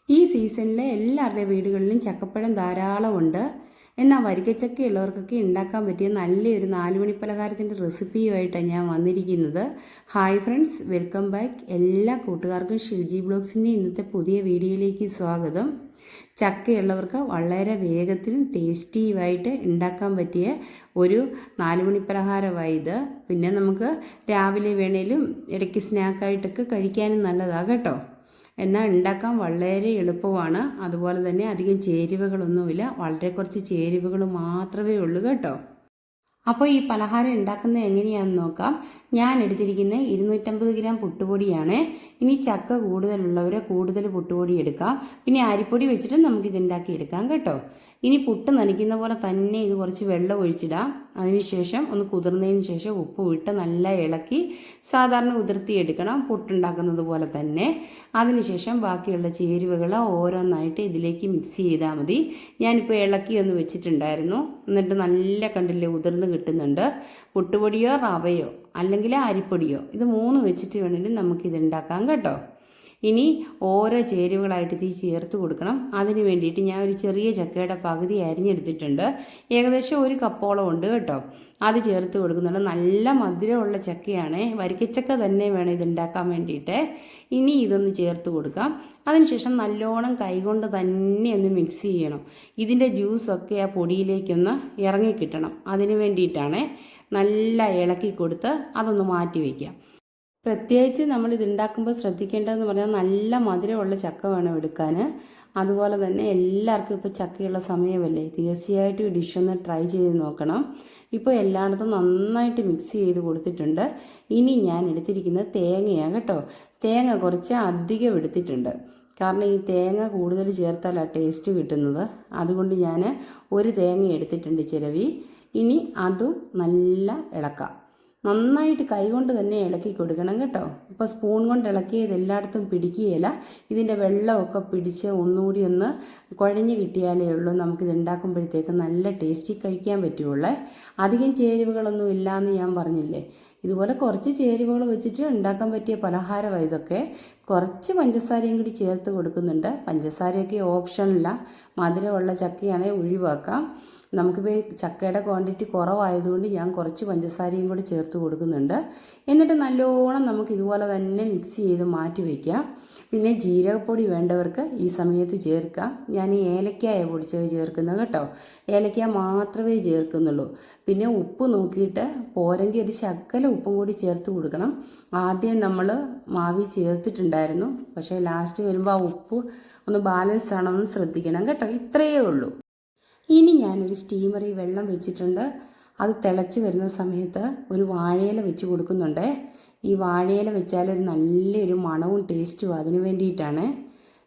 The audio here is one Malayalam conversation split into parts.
ഈ സീസണിലെ എല്ലാവരുടെ വീടുകളിലും ചക്കപ്പഴം ധാരാളമുണ്ട്. എന്നാൽ വരിക്കച്ചക്ക ഉള്ളവർക്കൊക്കെ ഉണ്ടാക്കാൻ പറ്റിയ നല്ലൊരു 4 മണി പലഹാരത്തിൻ്റെ റെസിപ്പിയുമായിട്ടാണ് ഞാൻ വന്നിരിക്കുന്നത്. Hi friends, welcome back. എല്ലാ കൂട്ടുകാർക്കും ഷിൽജി ബ്ലോഗ്സിൻ്റെ ഇന്നത്തെ പുതിയ വീഡിയോയിലേക്ക് സ്വാഗതം. ചക്കയുള്ളവർക്ക് വളരെ വേഗത്തിലും ടേസ്റ്റിയുമായിട്ട് ഉണ്ടാക്കാൻ പറ്റിയ ഒരു 4 മണി പലഹാരമായി ഇത്. പിന്നെ നമുക്ക് രാവിലെ വേണേലും ഇടയ്ക്ക് സ്നാക്കായിട്ടൊക്കെ കഴിക്കാനും നല്ലതാണ് കേട്ടോ. എന്നാൽ ഉണ്ടാക്കാൻ വളരെ എളുപ്പമാണ്. അതുപോലെ തന്നെ അധികം ചേരുവകളൊന്നുമില്ല, വളരെ കുറച്ച് ചേരുവകൾ മാത്രമേ ഉള്ളൂ കേട്ടോ. അപ്പോൾ ഈ പലഹാരം ഉണ്ടാക്കുന്നത് എങ്ങനെയാണെന്ന് നോക്കാം. ഞാൻ എടുത്തിരിക്കുന്ന 250 ഗ്രാം പുട്ടുപൊടിയാണ്. ഇനി ചക്ക കൂടുതലുള്ളവരെ കൂടുതൽ പുട്ടുപൊടി എടുക്കാം. പിന്നെ അരിപ്പൊടി വെച്ചിട്ട് നമുക്കിത് ഉണ്ടാക്കിയെടുക്കാം കേട്ടോ. ഇനി പുട്ട് നനയ്ക്കുന്ന പോലെ തന്നെ ഇത് കുറച്ച് വെള്ളം ഒഴിച്ചിടാം. അതിനുശേഷം ഒന്ന് കുതിർന്നതിന് ശേഷം ഉപ്പ് ഇട്ട് നല്ല ഇളക്കി സാധാരണ കുതിർത്തിയെടുക്കണം, പുട്ടുണ്ടാക്കുന്നത് പോലെ തന്നെ. അതിനുശേഷം ബാക്കിയുള്ള ചേരുവകൾ ഓരോന്നായിട്ട് ഇതിലേക്ക് മിക്സ് ചെയ്താൽ മതി. ഞാനിപ്പോൾ ഇളക്കി ഒന്ന് വെച്ചിട്ടുണ്ടായിരുന്നു. എന്നിട്ട് നല്ല കണ്ടില്ലേ ഉതിർന്ന് കിട്ടുന്നുണ്ട്. പുട്ടുപൊടിയോ റവയോ അല്ലെങ്കിൽ അരിപ്പൊടിയോ ഇത് 3 വെച്ചിട്ട് വേണമെങ്കിൽ നമുക്കിത് ഉണ്ടാക്കാം കേട്ടോ. ഇനി ഓരോ ചേരുവകളായിട്ട് ഇത് ചേർത്ത് കൊടുക്കണം. അതിന് വേണ്ടിയിട്ട് ഞാൻ ഒരു ചെറിയ ചക്കയുടെ പകുതി അരിഞ്ഞെടുത്തിട്ടുണ്ട്. ഏകദേശം 1 കപ്പോളം ഉണ്ട് കേട്ടോ. അത് ചേർത്ത് കൊടുക്കുന്നുണ്ട്. നല്ല മധുരമുള്ള ചക്കയാണ്, വരിക്കച്ചക്ക തന്നെ വേണം ഇതുണ്ടാക്കാൻ വേണ്ടിയിട്ട്. ഇനി ഇതൊന്ന് ചേർത്ത് കൊടുക്കാം. അതിനുശേഷം നല്ലോണം കൈകൊണ്ട് തന്നെ ഒന്ന് മിക്സ് ചെയ്യണം. ഇതിൻ്റെ ജ്യൂസൊക്കെ ആ പൊടിയിലേക്കൊന്ന് ഇറങ്ങിക്കിട്ടണം. അതിന് വേണ്ടിയിട്ടാണ് നല്ല ഇളക്കി കൊടുത്ത് അതൊന്ന് മാറ്റി വയ്ക്കാം. പ്രത്യേകിച്ച് നമ്മളിത് ഉണ്ടാക്കുമ്പോൾ ശ്രദ്ധിക്കേണ്ടതെന്ന് പറഞ്ഞാൽ നല്ല മധുരമുള്ള ചക്ക വേണം എടുക്കാൻ. അതുപോലെ തന്നെ എല്ലാവർക്കും ഇപ്പോൾ ചക്കയുള്ള സമയമല്ലേ, തീർച്ചയായിട്ടും ഈ ഡിഷൊന്ന് ട്രൈ ചെയ്ത് നോക്കണം. ഇപ്പോൾ എല്ലായിടത്തും നന്നായിട്ട് മിക്സ് ചെയ്ത് കൊടുത്തിട്ടുണ്ട്. ഇനി ഞാൻ എടുത്തിരിക്കുന്നത് തേങ്ങയാണ് കേട്ടോ. തേങ്ങ കുറച്ച് അധികം എടുത്തിട്ടുണ്ട്. കാരണം ഈ തേങ്ങ കൂടുതൽ ചേർത്താലാണ് ടേസ്റ്റ് കിട്ടുന്നത്. അതുകൊണ്ട് ഞാൻ 1 തേങ്ങ എടുത്തിട്ടുണ്ട് ചിരവി. ഇനി അതും നല്ല ഇളക്കാം. നന്നായിട്ട് കൈകൊണ്ട് തന്നെ ഇളക്കി കൊടുക്കണം കേട്ടോ. ഇപ്പോൾ സ്പൂൺ കൊണ്ട് ഇളക്കിയത് എല്ലായിടത്തും പിടിക്കുകയില്ല. ഇതിൻ്റെ വെള്ളമൊക്കെ പിടിച്ച് ഒന്നുകൂടി ഒന്ന് കുഴഞ്ഞ് കിട്ടിയാലേ ഉള്ളൂ നമുക്കിത് ഉണ്ടാക്കുമ്പോഴത്തേക്ക് നല്ല ടേസ്റ്റി കഴിക്കാൻ പറ്റുള്ളൂ. അധികം ചേരുവകളൊന്നും ഇല്ലയെന്ന് ഞാൻ പറഞ്ഞില്ലേ. ഇതുപോലെ കുറച്ച് ചേരുവകൾ വെച്ചിട്ട് ഉണ്ടാക്കാൻ പറ്റിയ പലഹാരമാണ് ഇതൊക്കെ. കുറച്ച് പഞ്ചസാരയും കൂടി ചേർത്ത് കൊടുക്കുന്നുണ്ട്. പഞ്ചസാരയൊക്കെ ഓപ്ഷനില്ല, മധുരമുള്ള ചക്കയാണെങ്കിൽ ഒഴിവാക്കാം. നമുക്കിപ്പോൾ ചക്കയുടെ ക്വാണ്ടിറ്റി കുറവായതുകൊണ്ട് ഞാൻ കുറച്ച് പഞ്ചസാരയും കൂടി ചേർത്ത് കൊടുക്കുന്നുണ്ട്. എന്നിട്ട് നല്ലോണം നമുക്ക് ഇതുപോലെ തന്നെ മിക്സ് ചെയ്ത് മാറ്റി വയ്ക്കാം. പിന്നെ ജീരകപ്പൊടി വേണ്ടവർക്ക് ഈ സമയത്ത് ചേർക്കാം. ഞാൻ ഏലക്കായ പൊടിച്ചത് ചേർക്കുന്നത് കേട്ടോ. ഏലക്കായ മാത്രമേ ചേർക്കുന്നുള്ളൂ. പിന്നെ ഉപ്പ് നോക്കിയിട്ട് പോരെങ്കിൽ ഒരു ശകല ഉപ്പും കൂടി ചേർത്ത് കൊടുക്കണം. ആദ്യം നമ്മൾ മാവി ചേർത്തിട്ടുണ്ടായിരുന്നു, പക്ഷേ ലാസ്റ്റ് വരുമ്പോൾ ആ ഉപ്പ് ഒന്ന് ബാലൻസ് ആണെന്ന് ശ്രദ്ധിക്കണം കേട്ടോ. ഇത്രയേ ഉള്ളൂ. ഇനി ഞാനൊരു സ്റ്റീമറിൽ വെള്ളം വെച്ചിട്ടുണ്ട്. അത് തിളച്ച് വരുന്ന സമയത്ത് ഒരു വാഴയില വെച്ച് കൊടുക്കുന്നുണ്ട്. ഈ വാഴയില വെച്ചാൽ ഒരു നല്ലൊരു മണവും ടേസ്റ്റും അതിന് വേണ്ടിയിട്ടാണ്.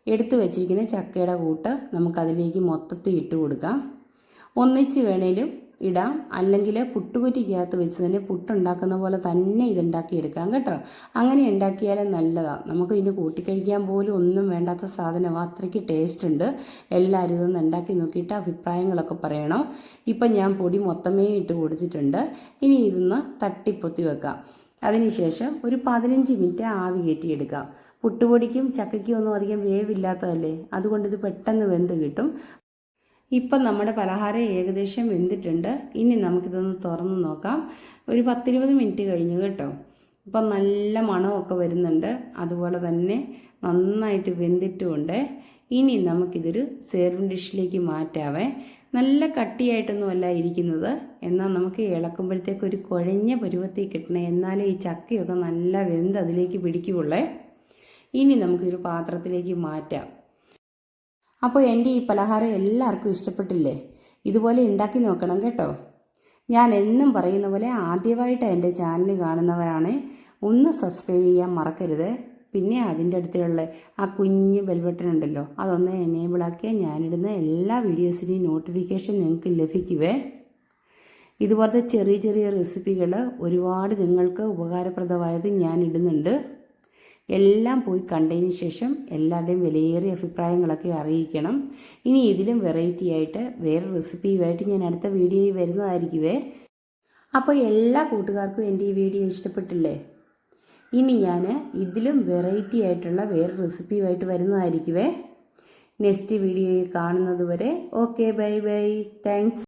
എടുത്ത് വെച്ചിരിക്കുന്ന ചക്കയുടെ കൂട്ട് നമുക്കതിലേക്ക് മൊത്തത്തിൽ ഇട്ട് കൊടുക്കാം. ഒന്നിച്ച് വേണേലും ഇടാം, അല്ലെങ്കിൽ പുട്ടുകുറ്റിക്കകത്ത് വെച്ച് തന്നെ പുട്ടുണ്ടാക്കുന്ന പോലെ തന്നെ ഇതുണ്ടാക്കിയെടുക്കാം കേട്ടോ. അങ്ങനെ ഉണ്ടാക്കിയാലും നല്ലതാണ്. നമുക്ക് ഇതിന് കൂട്ടിക്കഴിക്കാൻ പോലും ഒന്നും വേണ്ടാത്ത സാധനമാണ്, അത്രയ്ക്ക് ടേസ്റ്റ് ഉണ്ട്. എല്ലാവരും ഇതൊന്ന് ഉണ്ടാക്കി നോക്കിയിട്ട് അഭിപ്രായങ്ങളൊക്കെ പറയണം. ഇപ്പം ഞാൻ പൊടി മൊത്തമേ ഇട്ട് കൊടുത്തിട്ടുണ്ട്. ഇനി ഇതൊന്ന് തട്ടിപ്പൊത്തി വെക്കാം. അതിനുശേഷം ഒരു 15 മിനിറ്റ് ആവി കയറ്റിയെടുക്കാം. പുട്ടുപൊടിക്കും ചക്കയ്ക്കും ഒന്നും അധികം വേവില്ലാത്തതല്ലേ, അതുകൊണ്ട് ഇത് പെട്ടെന്ന് വെന്ത് കിട്ടും. ഇപ്പം നമ്മുടെ പലഹാരം ഏകദേശം വെന്തിട്ടുണ്ട്. ഇനി നമുക്കിതൊന്ന് തുറന്ന് നോക്കാം. ഒരു 10-20 മിനിറ്റ് കഴിഞ്ഞു കേട്ടോ. ഇപ്പം നല്ല മണമൊക്കെ വരുന്നുണ്ട്. അതുപോലെ തന്നെ നന്നായിട്ട് വെന്തിട്ടുമുണ്ട്. ഇനി നമുക്കിതൊരു സെർവിങ് ഡിഷിലേക്ക് മാറ്റാവേ. നല്ല കട്ടിയായിട്ടൊന്നുമല്ല ഇരിക്കുന്നത്, എന്നാൽ നമുക്ക് ഇളക്കുമ്പോഴത്തേക്ക് ഒരു കുഴഞ്ഞ പരുവത്തിൽ കിട്ടണേ, എന്നാലേ ഈ ചക്കയൊക്കെ നല്ല വെന്ത് അതിലേക്ക് പിടിക്കുകയുള്ളേ. ഇനി നമുക്കൊരു പാത്രത്തിലേക്ക് മാറ്റാം. അപ്പോൾ എൻ്റെ ഈ പലഹാരം എല്ലാവർക്കും ഇഷ്ടപ്പെട്ടില്ലേ? ഇതുപോലെ ഉണ്ടാക്കി നോക്കണം കേട്ടോ. ഞാൻ എന്നും പറയുന്ന പോലെ ആദ്യമായിട്ട് എൻ്റെ ചാനൽ കാണുന്നവരാണ്, ഒന്ന് സബ്സ്ക്രൈബ് ചെയ്യാൻ മറക്കരുത്. പിന്നെ അതിൻ്റെ അടുത്തുള്ള ആ കുഞ്ഞ് ബെൽ ബട്ടൺ ഉണ്ടല്ലോ, അതൊന്ന് എനേബിളാക്കിയാൽ ഞാനിടുന്ന എല്ലാ വീഡിയോസിൻ്റെയും നോട്ടിഫിക്കേഷൻ നിങ്ങൾക്ക് ലഭിക്കുവേ. ഇതുപോലത്തെ ചെറിയ ചെറിയ റെസിപ്പികൾ ഒരുപാട് നിങ്ങൾക്ക് ഉപകാരപ്രദമായത് ഞാൻ ഇടുന്നുണ്ട്. എല്ലാം പോയി കണ്ടതിന് ശേഷം എല്ലാവരുടെയും വിലയേറിയ അഭിപ്രായങ്ങളൊക്കെ അറിയിക്കണം. ഇനി ഇതിലും വെറൈറ്റി ആയിട്ട് വേറെ റെസിപ്പിയുമായിട്ട് ഞാൻ അടുത്ത വീഡിയോയിൽ വരുന്നതായിരിക്കുവേ. അപ്പോൾ എല്ലാ കൂട്ടുകാർക്കും എൻ്റെ ഈ വീഡിയോ ഇഷ്ടപ്പെട്ടില്ലേ? ഇനി ഞാൻ ഇതിലും വെറൈറ്റി ആയിട്ടുള്ള വേറെ റെസിപ്പിയുമായിട്ട് വരുന്നതായിരിക്കുവേ. നെക്സ്റ്റ് വീഡിയോയിൽ കാണുന്നത് വരെ ഓക്കെ ബൈ ബൈ താങ്ക്സ്.